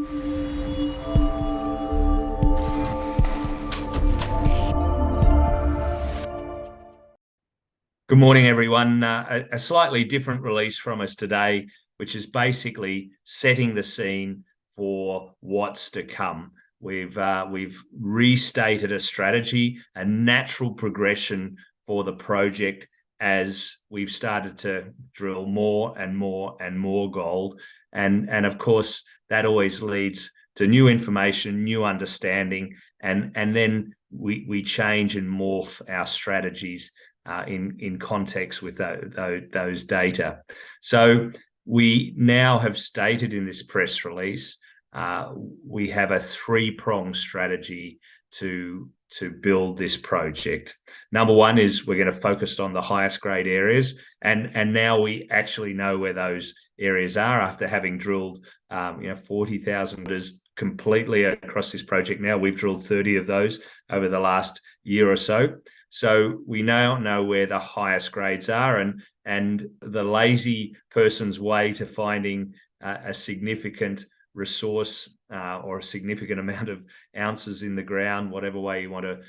Good morning, everyone. A slightly different release from us today, which is basically setting the scene for what's to come. We've restated a strategy, a natural progression for the project as we've started to drill more and more and more gold. And of course, that always leads to new information, new understanding, and then we change and morph our strategies in context with those data. So we now have stated in this press release, we have a three-pronged strategy to build this project. Number one is we're going to focus on the highest grade areas, and now we actually know where those areas are after having drilled 40,000 meters completely across this project. Now we've drilled 30 of those over the last year or so. So we now know where the highest grades are, and the lazy person's way to finding a significant resource or a significant amount of ounces in the ground, whatever way you want to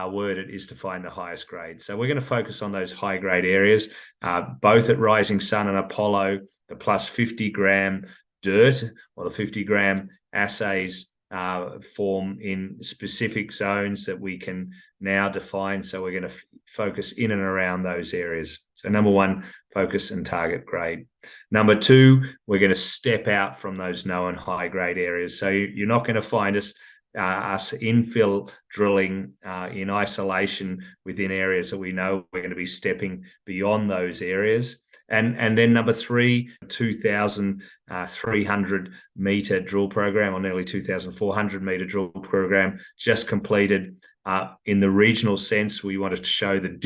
word it, is to find the highest grade. So we're going to focus on those high grade areas, both at Rising Sun and Apollo. The plus 50 gram dirt or the 50 gram assays form in specific zones that we can now define. So we're going to focus in and around those areas. So number one, focus and target grade. Number two, we're going to step out from those known high grade areas. So you're not going to find us infill drilling in isolation within areas that we know. We're going to be stepping beyond those areas. And then number three, 2,300 meter drill program, or nearly 2,400 meter drill program, just completed. In the regional sense, we wanted to show the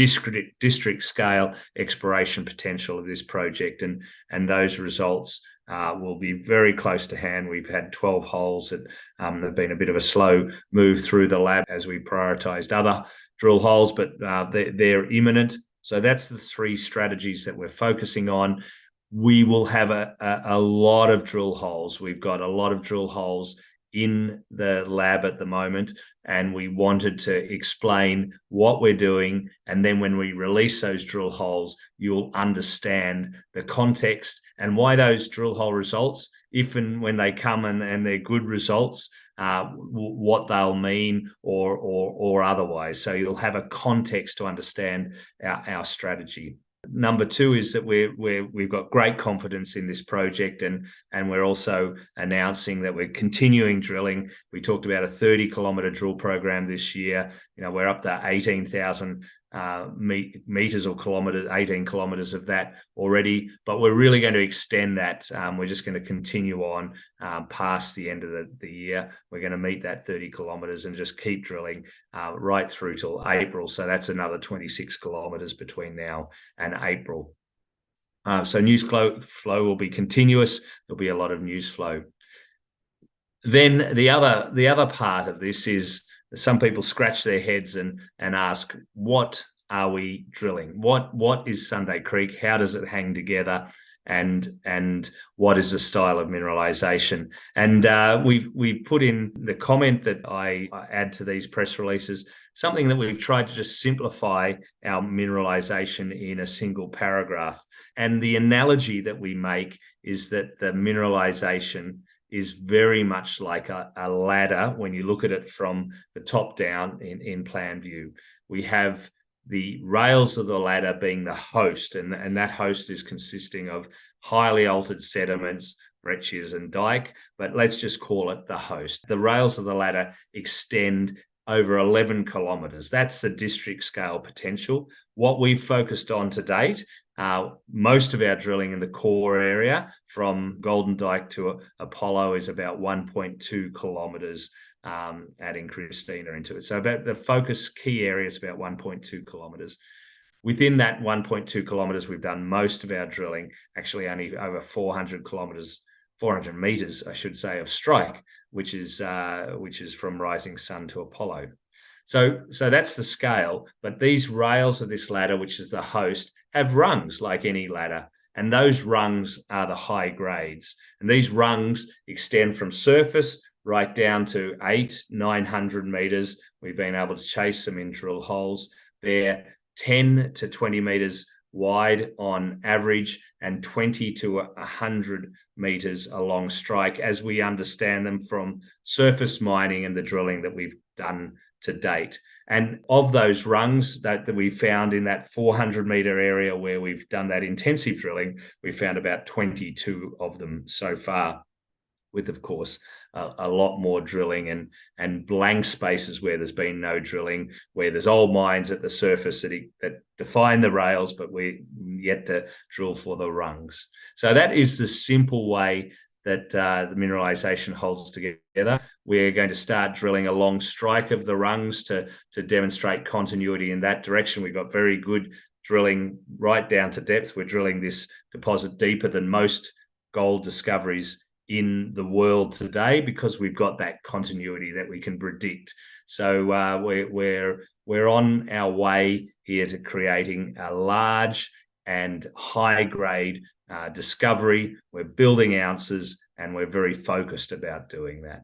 district scale exploration potential of this project, and those results will be very close to hand. We've had 12 holes that have been a bit of a slow move through the lab as we prioritized other drill holes, but they're imminent. So that's the three strategies that we're focusing on. We will have a lot of drill holes. We've got a lot of drill holes in the lab at the moment, and we wanted to explain what we're doing. And then when we release those drill holes, you'll understand the context and why those drill hole results, if and when they come and they're good results, what they'll mean or otherwise. So you'll have a context to understand our strategy. Number two is that we've got great confidence in this project, and we're also announcing that we're continuing drilling. We talked about a 30-kilometer drill program this year. We're up to 18,000 meters or kilometers, 18 kilometers of that already, but we're really going to extend that. We're just going to continue on past the end of the year. We're going to meet that 30 kilometers and just keep drilling right through till April. So that's another 26 kilometers between now and April. So news flow will be continuous. There'll be a lot of news flow. Then the other part of this is, some people scratch their heads and ask, what are we drilling? What is Sunday Creek? How does it hang together? And what is the style of mineralization? And we've put in the comment that I add to these press releases, something that we've tried to just simplify our mineralization in a single paragraph. And the analogy that we make is that the mineralization is very much like a ladder when you look at it from the top down in plan view. We have the rails of the ladder being the host, and that host is consisting of highly altered sediments, breccias and dike, but let's just call it the host. The rails of the ladder extend over 11 kilometers. That's the district scale potential. What we've focused on to date, most of our drilling in the core area from Golden Dyke to Apollo is about 1.2 kilometers, adding Christina into it. So about the focus key area is about 1.2 kilometers. Within that 1.2 kilometers, we've done most of our drilling, actually only over 400 kilometers, 400 meters, I should say, of strike, which is from Rising Sun to Apollo. So that's the scale, but these rails of this ladder, which is the host, have rungs like any ladder. And those rungs are the high grades. And these rungs extend from surface right down to 900 meters. We've been able to chase them in drill holes. They're 10 to 20 meters wide on average and 20 to 100 meters along strike, as we understand them from surface mining and the drilling that we've done to date. And of those rungs that we found in that 400-meter area where we've done that intensive drilling, we found about 22 of them so far, with, of course, a lot more drilling and blank spaces where there's been no drilling, where there's old mines at the surface that define the rails, but we're yet to drill for the rungs. So that is the simple way that the mineralization holds together. We're going to start drilling along strike of the rungs to demonstrate continuity in that direction. We've got very good drilling right down to depth. We're drilling this deposit deeper than most gold discoveries in the world today, because we've got that continuity that we can predict. So we're on our way here to creating a large and high grade discovery. We're building ounces, and we're very focused about doing that.